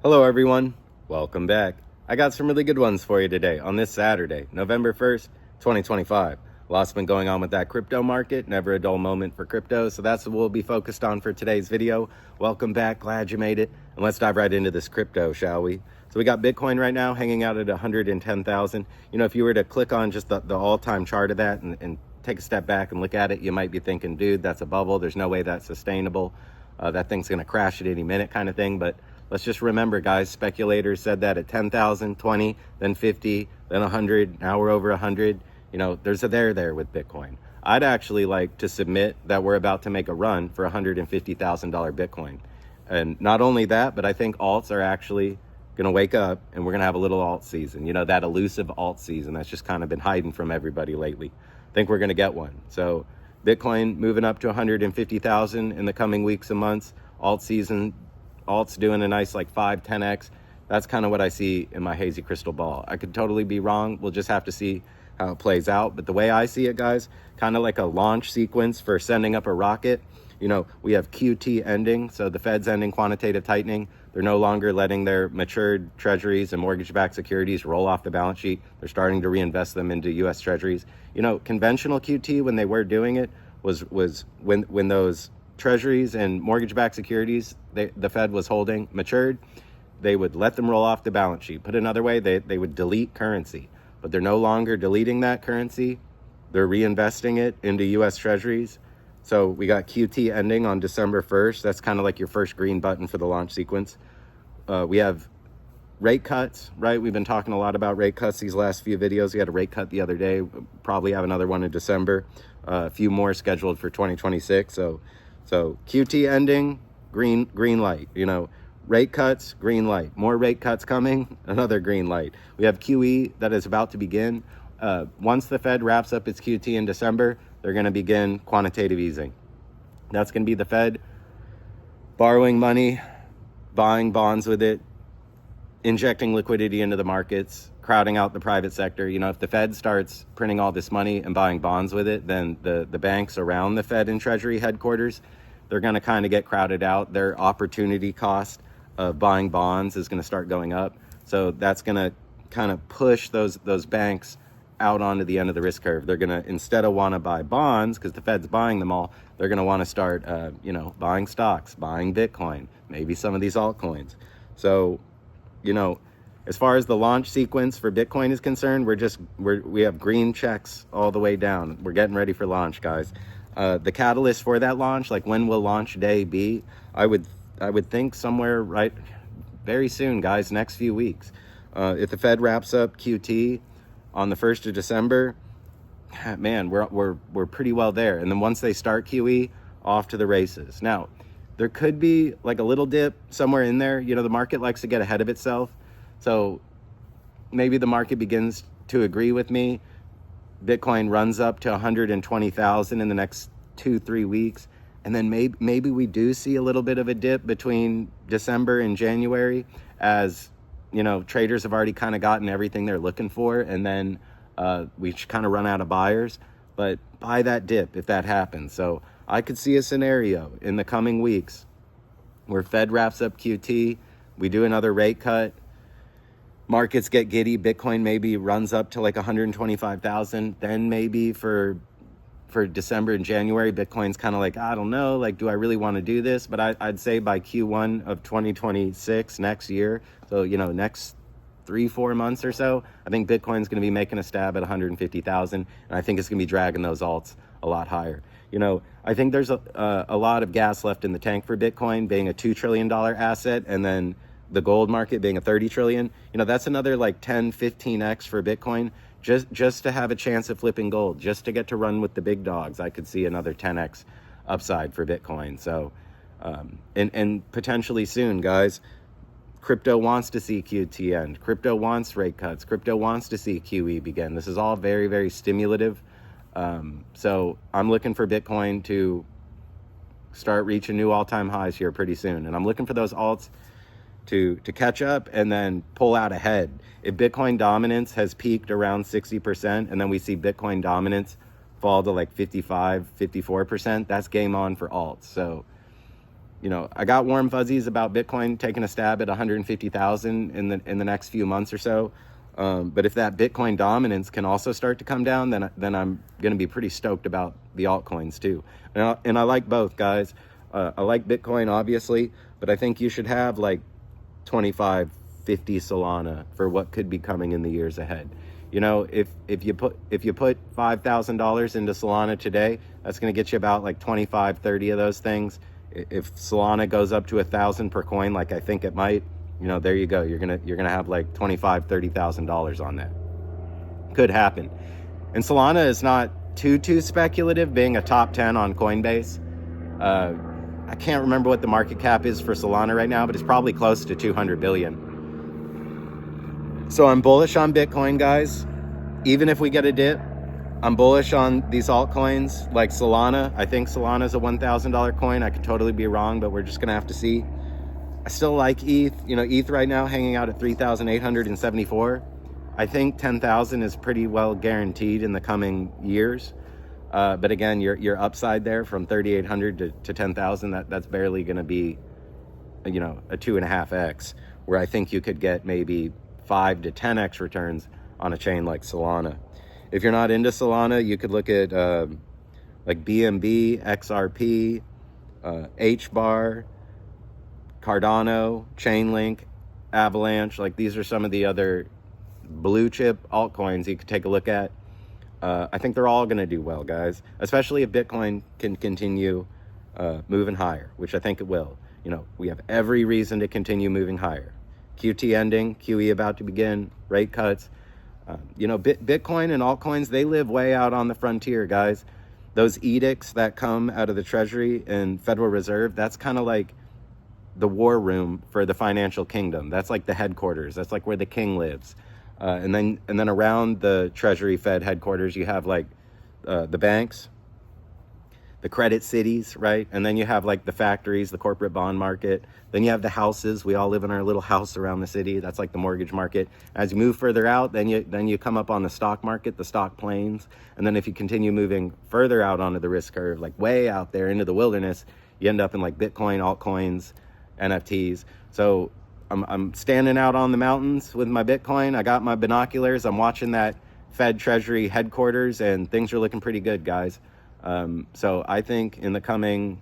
Hello everyone, welcome back. I got some really good ones for you today on this Saturday, November 1st, 2025. Lots been going on with that crypto market, never a dull moment for crypto, so that's what we'll be focused on for today's video. Welcome back, glad you made it, and let's dive right into this crypto, shall we? So we got Bitcoin right now hanging out at 110,000. You know, if you were to click on just the all-time chart of that and take a step back and look at it, you might be thinking, dude, that's a bubble, there's no way that's sustainable. That thing's gonna crash at any minute kind of thing, but let's just remember, guys, speculators said that at 10,000, 20, then 50, then 100, now we're over 100. You know, there's a there with Bitcoin. I'd actually like to submit that we're about to make a run for $150,000 Bitcoin. And not only that, but I think alts are actually going to wake up and we're going to have a little alt season. You know, that elusive alt season that's just kind of been hiding from everybody lately. I think we're going to get one. So Bitcoin moving up to 150,000 in the coming weeks and months. Alt season, alt's doing a nice like 5, 10x. That's kind of what I see in my hazy crystal ball. I could totally be wrong. We'll just have to see how it plays out. But the way I see it, guys, kind of like a launch sequence for sending up a rocket. You know, we have QT ending, so the Fed's ending quantitative tightening. They're no longer letting their matured treasuries and mortgage-backed securities roll off the balance sheet. They're starting to reinvest them into U.S. treasuries. You know, conventional QT, when they were doing it, was when those treasuries and mortgage-backed securities the Fed was holding matured, they would let them roll off the balance sheet. Put another way, they would delete currency. But they're no longer deleting that currency. They're reinvesting it into U.S. treasuries. So we got QT ending on December 1st. That's kind of like your first green button for the launch sequence. We have rate cuts, right? We've been talking a lot about rate cuts these last few videos. We had a rate cut the other day. Probably have another one in December. A few more scheduled for 2026. So QT ending, green light. You know, rate cuts, green light. More rate cuts coming, another green light. We have QE that is about to begin. Once the Fed wraps up its QT in December, they're going to begin quantitative easing. That's going to be the Fed borrowing money, buying bonds with it, injecting liquidity into the markets, crowding out the private sector. You know, if the Fed starts printing all this money and buying bonds with it, then the banks around the Fed and Treasury headquarters, they're going to kind of get crowded out. Their opportunity cost of buying bonds is going to start going up. So that's going to kind of push those banks out onto the end of the risk curve. They're going to, instead of want to buy bonds because the Fed's buying them all, they're going to want to start, buying stocks, buying Bitcoin, maybe some of these altcoins. So, you know, as far as the launch sequence for Bitcoin is concerned, we have green checks all the way down. We're getting ready for launch, guys. The catalyst for that launch, like when will launch day be? I would think somewhere right very soon, guys, next few weeks. If the Fed wraps up QT on the 1st of December, man, we're pretty well there. And then once they start QE, off to the races. Now, there could be like a little dip somewhere in there. You know, the market likes to get ahead of itself. So maybe the market begins to agree with me. Bitcoin runs up to 120,000 in the next 2-3 weeks. And then maybe we do see a little bit of a dip between December and January as, you know, traders have already kind of gotten everything they're looking for. And then we kind of run out of buyers. But buy that dip if that happens. So I could see a scenario in the coming weeks where Fed wraps up QT, we do another rate cut, markets get giddy, Bitcoin maybe runs up to like 125,000. Then maybe for December and January, Bitcoin's kind of like, I don't know, like, do I really want to do this? But I'd say by Q1 of 2026, next year, so, you know, next 3-4 months or so, I think Bitcoin's going to be making a stab at 150,000. And I think it's going to be dragging those alts a lot higher. You know, I think there's a lot of gas left in the tank for Bitcoin being a $2 trillion asset, and then the gold market being a 30 trillion. You know, that's another like 10-15x for Bitcoin just to have a chance at flipping gold, just to get to run with the big dogs. I could see another 10x upside for Bitcoin. So and potentially soon, guys, crypto wants to see QT end, crypto wants rate cuts, crypto wants to see QE begin. This is all very, very stimulative. So I'm looking for Bitcoin to start reaching new all-time highs here pretty soon. And I'm looking for those alts to catch up and then pull out ahead. If Bitcoin dominance has peaked around 60% and then we see Bitcoin dominance fall to like 55, 54%, that's game on for alts. So I got warm fuzzies about Bitcoin taking a stab at 150,000 in the next few months or so. But if that Bitcoin dominance can also start to come down, then I'm going to be pretty stoked about the altcoins too. And I like both, guys. I like Bitcoin, obviously, but I think you should have like 25, 50 Solana for what could be coming in the years ahead. If you put $5,000 into Solana today, that's going to get you about like 25, 30 of those things. If Solana goes up to 1,000 per coin, like I think it might, there you go. You're gonna have like $25,000, $30,000 on that. Could happen. And Solana is not too speculative, being a top 10 on Coinbase. I can't remember what the market cap is for Solana right now, but it's probably close to 200 billion. So I'm bullish on Bitcoin, guys. Even if we get a dip, I'm bullish on these altcoins like Solana. I think Solana is a $1,000 coin. I could totally be wrong, but we're just going to have to see. I still like ETH. ETH right now hanging out at 3,874. I think 10,000 is pretty well guaranteed in the coming years. But again, your upside there from 3,800 to 10,000, that's barely going to be, a 2.5x, where I think you could get maybe 5 to 10x returns on a chain like Solana. If you're not into Solana, you could look at like BNB, XRP, HBAR, Cardano, Chainlink, Avalanche. Like, these are some of the other blue chip altcoins you could take a look at. I think they're all going to do well, guys, especially if Bitcoin can continue moving higher, which I think it will. We have every reason to continue moving higher. QT ending, QE about to begin, rate cuts. Bitcoin and altcoins, they live way out on the frontier, guys. Those edicts that come out of the Treasury and Federal Reserve, that's kind of like the war room for the financial kingdom. That's like the headquarters. That's like where the king lives. And then around the Treasury Fed headquarters, you have like the banks, the credit cities, right? And then you have like the factories, the corporate bond market. Then you have the houses. We all live in our little house around the city. That's like the mortgage market. As you move further out, then you come up on the stock market, the stock plains. And then if you continue moving further out onto the risk curve, like way out there into the wilderness, you end up in like Bitcoin, altcoins, NFTs. So I'm standing out on the mountains with my Bitcoin. I got my binoculars. I'm watching that Fed Treasury headquarters, and things are looking pretty good, guys. So I think in the coming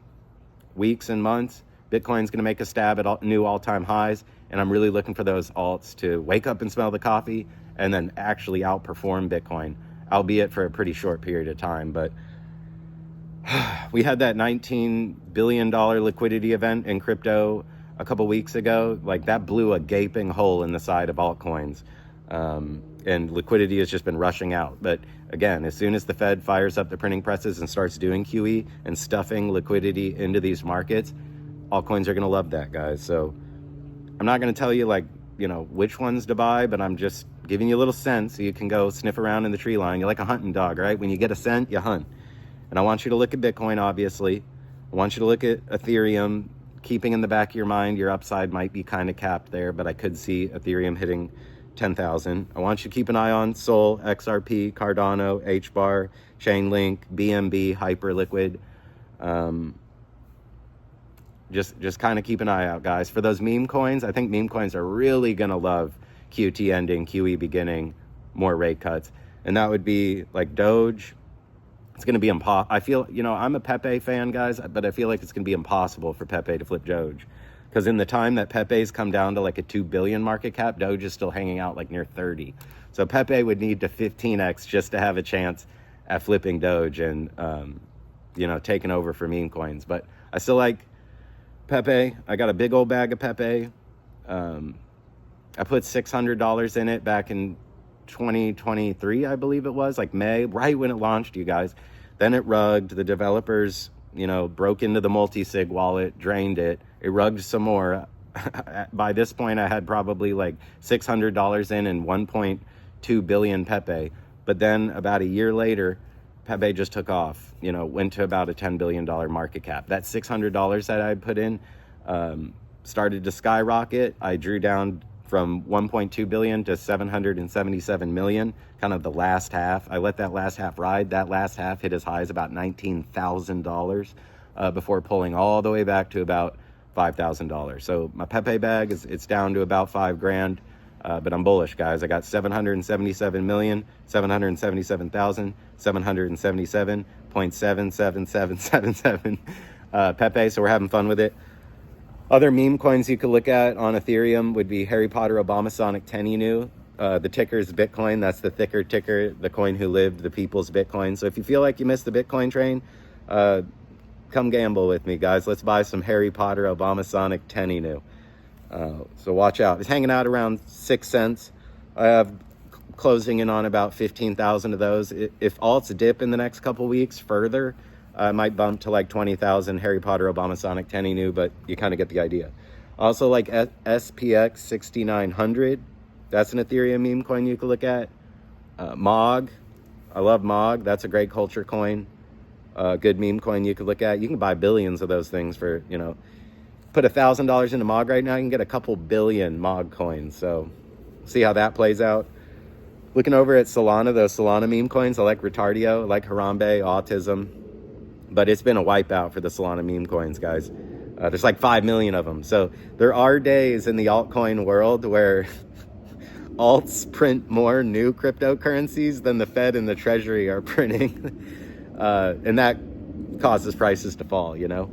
weeks and months, Bitcoin's going to make a stab at new all-time highs, and I'm really looking for those alts to wake up and smell the coffee and then actually outperform Bitcoin, albeit for a pretty short period of time. But we had that $19 billion liquidity event in crypto a couple weeks ago. Like, that blew a gaping hole in the side of altcoins. And liquidity has just been rushing out. But again, as soon as the Fed fires up the printing presses and starts doing QE and stuffing liquidity into these markets, altcoins are going to love that, guys. So I'm not going to tell you which ones to buy, but I'm just giving you a little sense so you can go sniff around in the tree line. You're like a hunting dog, right? When you get a scent, you hunt. And I want you to look at Bitcoin, obviously. I want you to look at Ethereum, keeping in the back of your mind your upside might be kind of capped there, but I could see Ethereum hitting 10,000. I want you to keep an eye on Sol, XRP, Cardano, HBAR, Chainlink, BNB, Hyperliquid. Just kind of keep an eye out, guys. For those meme coins, I think meme coins are really going to love QT ending, QE beginning, more rate cuts. And that would be like Doge. It's going to be impossible. I feel, I'm a Pepe fan, guys, but I feel like it's going to be impossible for Pepe to flip Doge. Because in the time that Pepe's come down to like a 2 billion market cap, Doge is still hanging out like near 30. So Pepe would need to 15x just to have a chance at flipping Doge and, taking over for meme coins. But I still like Pepe. I got a big old bag of Pepe. I put $600 in it back in 2023, I believe it was, like May, right when it launched, you guys. Then it rugged. The developers, broke into the multi-sig wallet, drained it. It rugged some more. By this point, I had probably like $600 in and 1.2 billion Pepe. But then about a year later, Pepe just took off, went to about a $10 billion market cap. That $600 that I put in started to skyrocket. I drew down from 1.2 billion to 777 million, kind of the last half. I let that last half ride. That last half hit as high as about $19,000 before pulling all the way back to about $5,000. So my Pepe bag it's down to about $5,000. But I'm bullish, guys. I got 777,777,777.77777 Pepe. So we're having fun with it. Other meme coins you could look at on Ethereum would be Harry Potter Obamasonic 10 Inu. The ticker is Bitcoin. That's the thicker ticker, the coin who lived, the people's Bitcoin. So if you feel like you missed the Bitcoin train, come gamble with me, guys. Let's buy some Harry Potter Obamasonic 10 Inu. So watch out. It's hanging out around 6 cents. I have closing in on about 15,000 of those. If alts dip in the next couple weeks further, I might bump to like 20,000 Harry Potter Obamasonic 10 Inu, but you kind of get the idea. Also like SPX 6900. That's an Ethereum meme coin you can look at. MOG. I love MOG. That's a great culture coin. Good meme coin you could look at. You can buy billions of those things for, you know, put $1,000 into MOG right now, you can get a couple billion MOG coins. So see how that plays out. Looking over at Solana, those Solana meme coins, I like Retardio, I like Harambe, Autism, but it's been a wipeout for the Solana meme coins, guys. There's like 5 million of them. So there are days in the altcoin world where alts print more new cryptocurrencies than the Fed and the Treasury are printing. And that causes prices to fall, you know.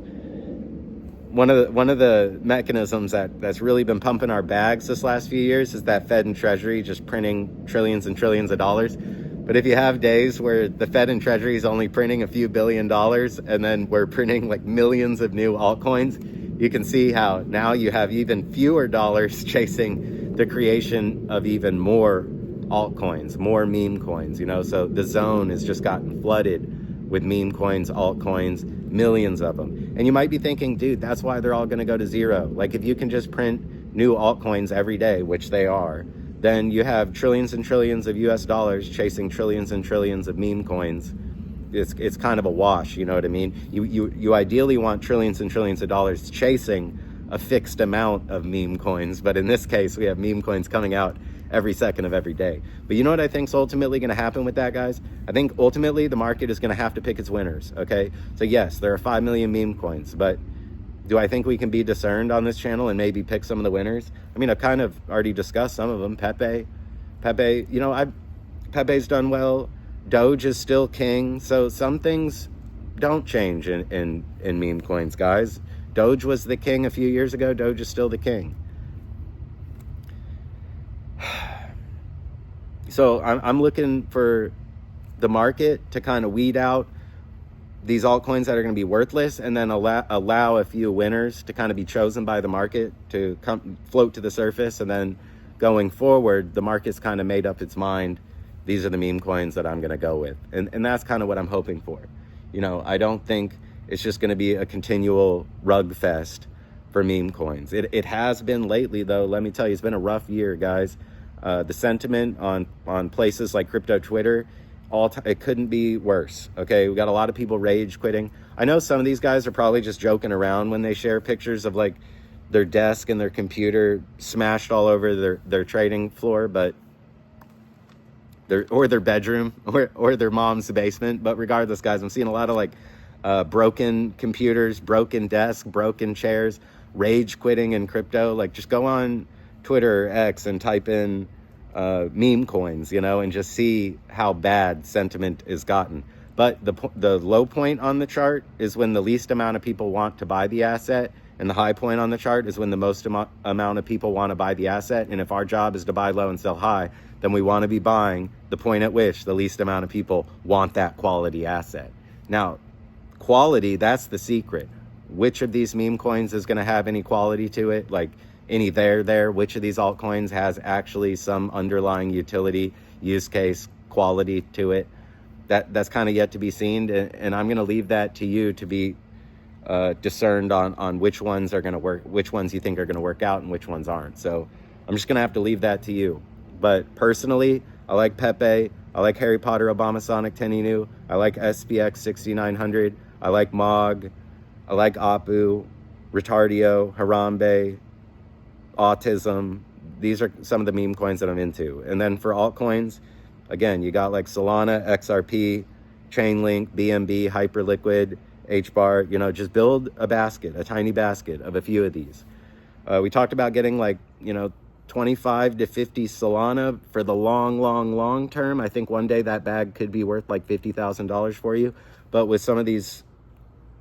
One of the mechanisms that's really been pumping our bags this last few years is that Fed and Treasury just printing trillions and trillions of dollars. But if you have days where the Fed and Treasury is only printing a few $1 billion and then we're printing like millions of new altcoins, you can see how now you have even fewer dollars chasing the creation of even more altcoins, more meme coins, you know. So the zone has just gotten flooded with meme coins, altcoins, millions of them. And you might be thinking, dude, that's why they're all going to go to zero. Like if you can just print new altcoins every day, which they are, then you have trillions and trillions of US dollars chasing trillions and trillions of meme coins. It's kind of a wash, you know what I mean? You ideally want trillions and trillions of dollars chasing a fixed amount of meme coins, but in this case, we have meme coins coming out every second of every day. But you know what I think's ultimately going to happen with that, guys? I think ultimately the market is going to have to pick its winners, okay? So yes, there are 5 million meme coins, but do I think we can be discerned on this channel and maybe pick some of the winners? I mean, I've kind of already discussed some of them. Pepe, you know, Pepe's done well. Doge is still king. So some things don't change in meme coins, guys. Doge was the king a few years ago. Doge is still the king. So I'm looking for the market to kind of weed out these altcoins that are going to be worthless, and then allow a few winners to kind of be chosen by the market to float to the surface. And then going forward, the market's kind of made up its mind. These are the meme coins that I'm going to go with. And that's kind of what I'm hoping for. You know, I don't think it's just going to be a continual rug fest for meme coins. It has been lately, though. Let me tell you, it's been a rough year, guys. The sentiment on places like crypto Twitter, it couldn't be worse. Okay, we got a lot of people rage quitting. I know some of these guys are probably just joking around when they share pictures of like their desk and their computer smashed all over their trading floor, but their bedroom or their mom's basement. But regardless, guys, I'm seeing a lot of like broken computers, broken desks, broken chairs, rage quitting in crypto. Like just go on Twitter or X and type in meme coins, you know, and just see how bad sentiment is gotten. But the low point on the chart is when the least amount of people want to buy the asset, and the high point on the chart is when the most amount of people want to buy the asset. And if our job is to buy low and sell high, then we want to be buying the point at which the least amount of people want that quality asset. Now, quality, that's the secret. Which of these meme coins is going to have any quality to it? Like any there, which of these altcoins has actually some underlying utility, use case, quality to it? That's kind of yet to be seen. And I'm going to leave that to you to be discerned on which ones are going to work, which ones you think are going to work out and which ones aren't. So I'm just going to have to leave that to you. But personally, I like Pepe. I like Harry Potter Obamasonic 10 Inu. I like SPX 6900. I like MOG. I like Apu, Retardio, Harambe, Autism. These are some of the meme coins that I'm into. And then for altcoins, again, you got like Solana, XRP, Chainlink, BNB, Hyperliquid, H-bar, you know, just build a basket, a tiny basket of a few of these. We talked about getting like, you know, 25 to 50 Solana for the long term. I think one day that bag could be worth like $50,000 for you. But with some of these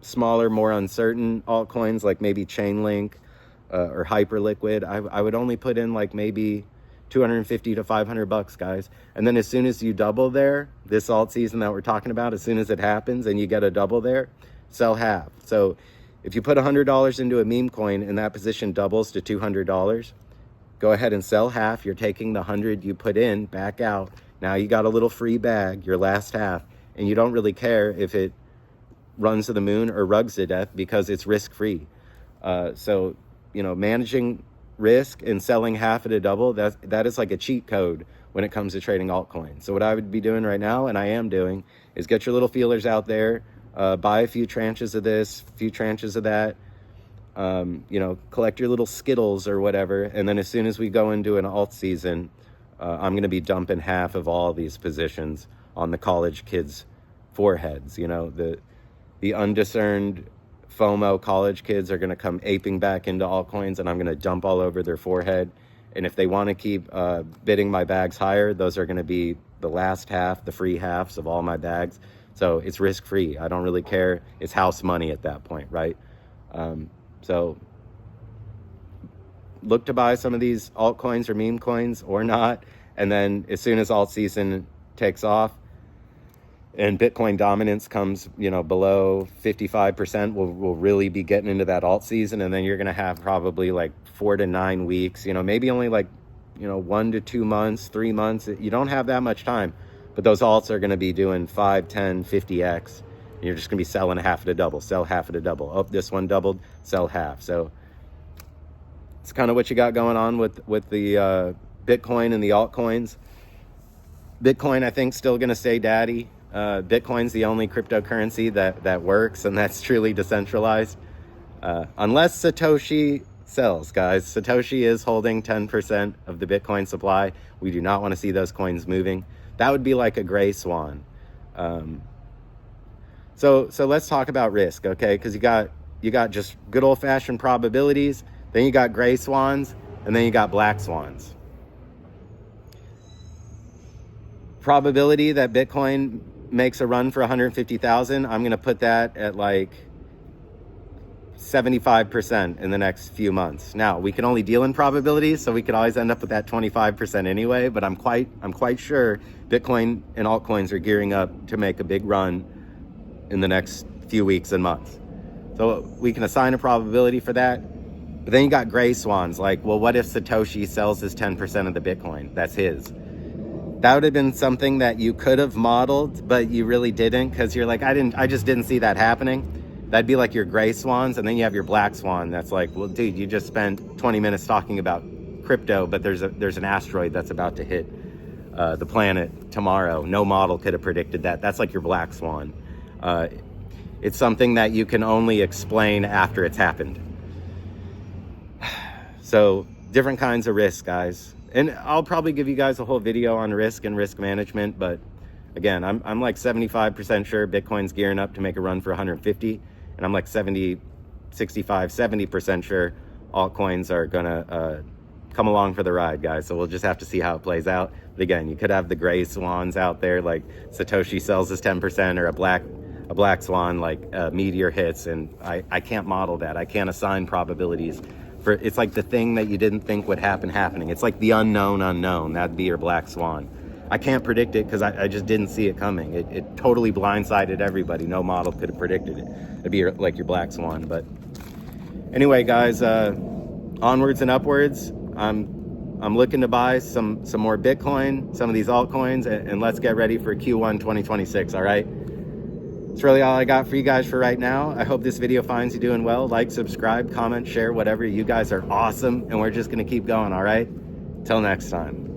smaller, more uncertain altcoins, like maybe Chainlink or Hyperliquid, I would only put in like maybe 250 to 500 bucks, guys. And then as soon as you double there, this alt season that we're talking about, as soon as it happens and you get a double there, sell half. So if you put $100 into a meme coin and that position doubles to $200, go ahead and sell half. You're taking the 100 you put in back out. Now you got a little free bag, your last half, and you don't really care if it runs to the moon or rugs to death because it's risk-free. So, you know, managing risk and selling half at a double, that is like a cheat code when it comes to trading altcoins. So what I would be doing right now, and I am doing, is get your little feelers out there, buy a few tranches of this, a few tranches of that, you know, collect your little Skittles or whatever. And then as soon as we go into an alt season, I'm going to be dumping half of all these positions on the college kids' foreheads. You know, the undiscerned FOMO college kids are going to come aping back into altcoins, and I'm going to dump all over their forehead. And if they want to keep bidding my bags higher, those are going to be the last half, the free halves of all my bags. So it's risk-free. I don't really care. It's house money at that point, right? So look to buy some of these altcoins or meme coins or not. And then as soon as alt season takes off and Bitcoin dominance comes, you know, below 55%, we'll really be getting into that alt season. And then you're going to have probably like 4 to 9 weeks, you know, maybe only like, you know, 1 to 2 months, 3 months. You don't have that much time, but those alts are going to be doing 5, 10, 50x. And you're just going to be selling half at a double, sell half at a double. Oh, this one doubled, sell half. So it's kind of what you got going on with the Bitcoin and the altcoins. Bitcoin, I think, still going to stay daddy. Bitcoin's the only cryptocurrency that works and that's truly decentralized. Unless Satoshi sells, guys. Satoshi is holding 10% of the Bitcoin supply. We do not want to see those coins moving. That would be like a gray swan. So let's talk about risk, okay? Because you got just good old-fashioned probabilities, then you got gray swans, and then you got black swans. Probability that Bitcoin makes a run for 150,000, I'm going to put that at like 75% in the next few months. Now, we can only deal in probabilities, so we could always end up with that 25% anyway, but I'm quite sure Bitcoin and altcoins are gearing up to make a big run in the next few weeks and months. So we can assign a probability for that. But then you got gray swans, like, well, what if Satoshi sells his 10% of the Bitcoin? That's his. That would have been something that you could have modeled, but you really didn't, because you're like, I just didn't see that happening. That'd be like your gray swans, and then you have your black swan. That's like, well, dude, you just spent 20 minutes talking about crypto, but there's an asteroid that's about to hit the planet tomorrow. No model could have predicted that. That's like your black swan. It's something that you can only explain after it's happened. So different kinds of risk, guys. And I'll probably give you guys a whole video on risk and risk management, but again, I'm like 75% sure Bitcoin's gearing up to make a run for 150, and I'm like 70% sure altcoins are gonna come along for the ride, guys. So we'll just have to see how it plays out. But again, you could have the gray swans out there, like Satoshi sells his 10%, or a black swan, like meteor hits, and I can't model that. I can't assign probabilities. It's like the thing that you didn't think would happen happening. It's like the unknown. That'd be your black swan. I can't predict it because I just didn't see it coming. It totally blindsided everybody. No model could have predicted it. It'd be like your black swan. But anyway, guys, onwards and upwards. I'm looking to buy some more Bitcoin, some of these altcoins, and let's get ready for Q1 2026. All right. That's really all I got for you guys for right now. I hope this video finds you doing well. Like, subscribe, comment, share, whatever. You guys are awesome, and we're just going to keep going, all right? Till next time.